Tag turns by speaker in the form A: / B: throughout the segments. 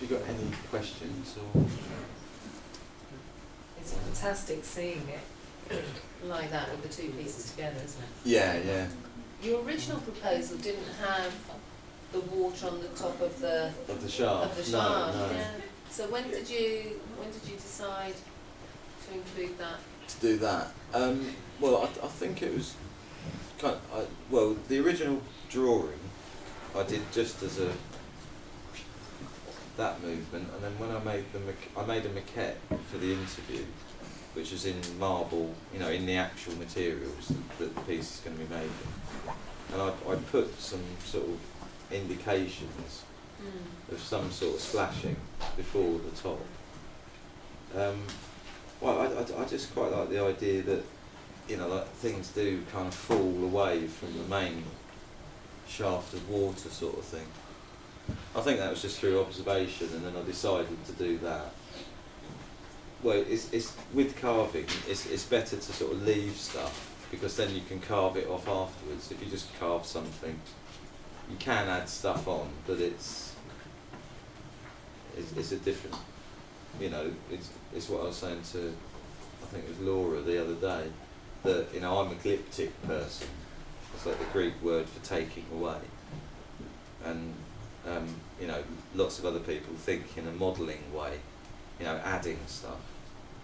A: you got any questions or?
B: It's fantastic seeing it like that with the two pieces together, isn't it?
A: Yeah, yeah.
B: Your original proposal didn't have the water on the top of the
A: shaft.
B: Of the shaft,
A: No.
B: yeah. So when did you decide to include that?
A: To do that. Well, I think it was well, the original drawing I did just as that movement, and then when I made a maquette for the interview, which was in marble, in the actual materials that the piece is going to be made in. And I put some sort of indications of some sort of splashing before the top. Well, I just quite like the idea that, like things do kind of fall away from the main shaft of water sort of thing. I think that was just through observation, and then I decided to do that. Well, it's with carving, it's better to sort of leave stuff, because then you can carve it off afterwards. If you just carve something, you can add stuff on, but it's a different, it's what I was saying to, I think it was Laura the other day, that I'm a glyptic person. It's like the Greek word for taking away, and lots of other people think in a modelling way, adding stuff.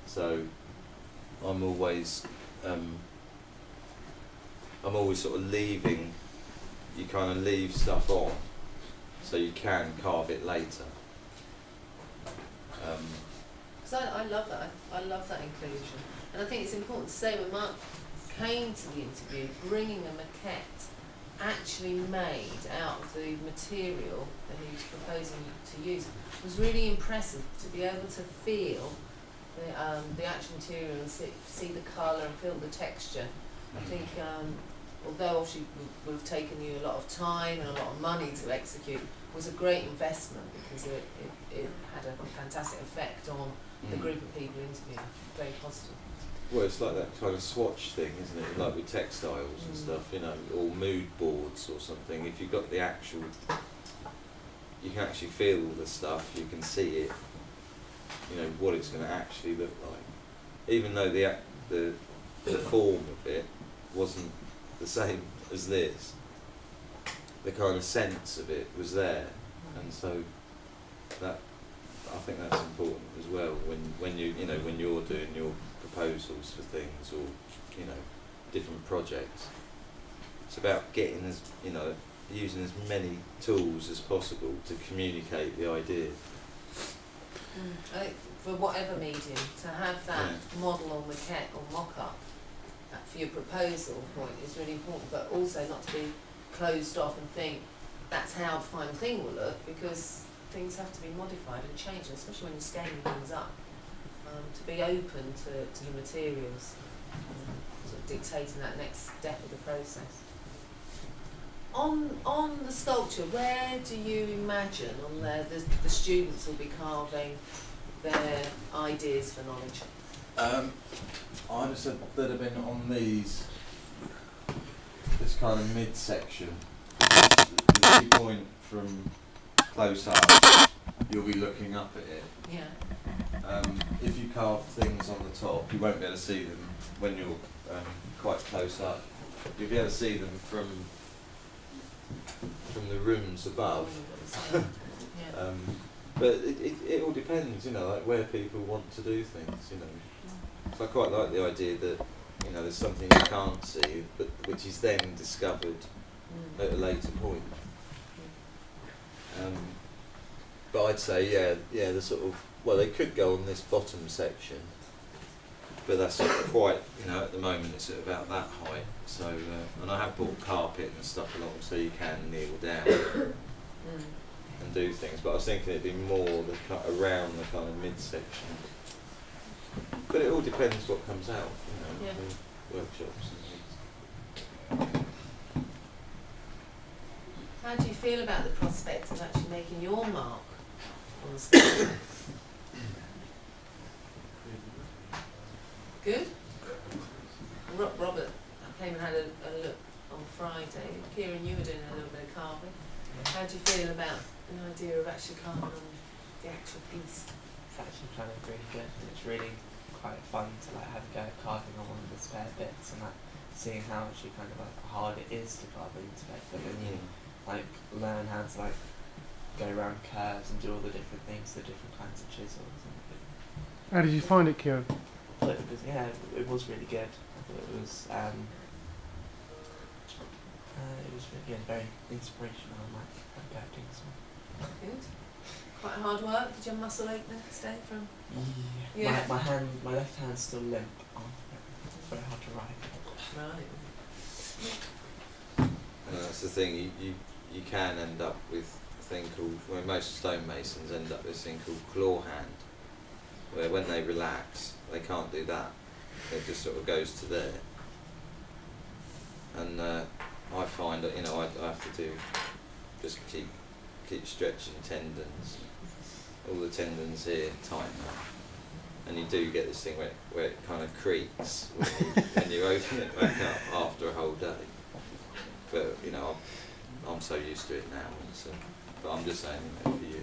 A: So I'm always sort of leaving. You kind of leave stuff on, so you can carve it later.
B: Because I love that. I love that inclusion, and I think it's important to say when Mark came to the interview, bringing a maquette actually made out of the material that he was proposing to use was really impressive. To be able to feel the actual material and see the colour and feel the texture. I think, although obviously would have taken you a lot of time and a lot of money to execute, was a great investment, because it had a fantastic effect on the group of people interviewed. Very positive.
A: Well, it's like that kind of swatch thing, isn't it? Like with textiles and stuff, or mood boards or something. If you've got the actual, you can actually feel the stuff, you can see it, what it's going to actually look like. Even though the form of it wasn't the same as this, the kind of sense of it was there, and so that, I think that's important as well when you're doing your proposals for things, or different projects. It's about getting using as many tools as possible to communicate the idea.
B: I think for whatever medium, to have that model or maquette or mock-up for your proposal point is really important, but also not to be closed off and think that's how the final thing will look, because things have to be modified and changed, especially when you're scaling things up. To be open to the materials, sort of dictating that next step of the process. On the sculpture, where do you imagine on there the students will be carving their ideas for knowledge?
A: I just said that have been on this kind of midsection. The viewpoint from close up, you'll be looking up at it.
B: Yeah.
A: If you carve things on the top, you won't be able to see them when you're quite close up. You'll be able to see them from the rooms above.
B: Yeah.
A: But it all depends, like where people want to do things, So I quite like the idea that, there's something you can't see, but which is then discovered at a later point. But I'd say, the sort of, well, they could go on this bottom section, but that's sort of quite, at the moment it's at about that height. So, and I have bought carpet and stuff along, so you can kneel down and do things. But I was thinking it'd be more around the kind of midsection. But it all depends what comes out, the workshops and things.
B: How do you feel about the prospect of actually making your mark on the sculpture? Good? Robert came and had a look on Friday. Kieran, you were doing a little bit of carving. How do you feel about the idea of actually carving on the actual piece?
C: It's actually kind of really good, and it's really quite fun to like have a go at carving on one of the spare bits and like seeing how actually kind of like hard it is to carve into it, but then you like learn how to like go around curves and do all the different things, the different kinds of chisels and everything.
D: How did you find it, Kieran?
C: But it was, yeah, it was really good. I thought it was really good, very inspirational, and like have a go at doing some.
B: Good. Quite hard work. Did you have muscle ache the next day from?
C: Yeah.
B: Yeah.
C: My left hand's still limp. It's very hard to write.
B: Right.
A: That's the thing, you can end up with a thing called, well, most stonemasons end up with this thing called claw hand, where when they relax, they can't do that. It just sort of goes to there. And I find that, I have to do, just keep stretching tendons, all the tendons here tighten up. And you do get this thing where it kind of creaks when you open it back up after a whole day. But I'm so used to it now. But I'm just saying, for you.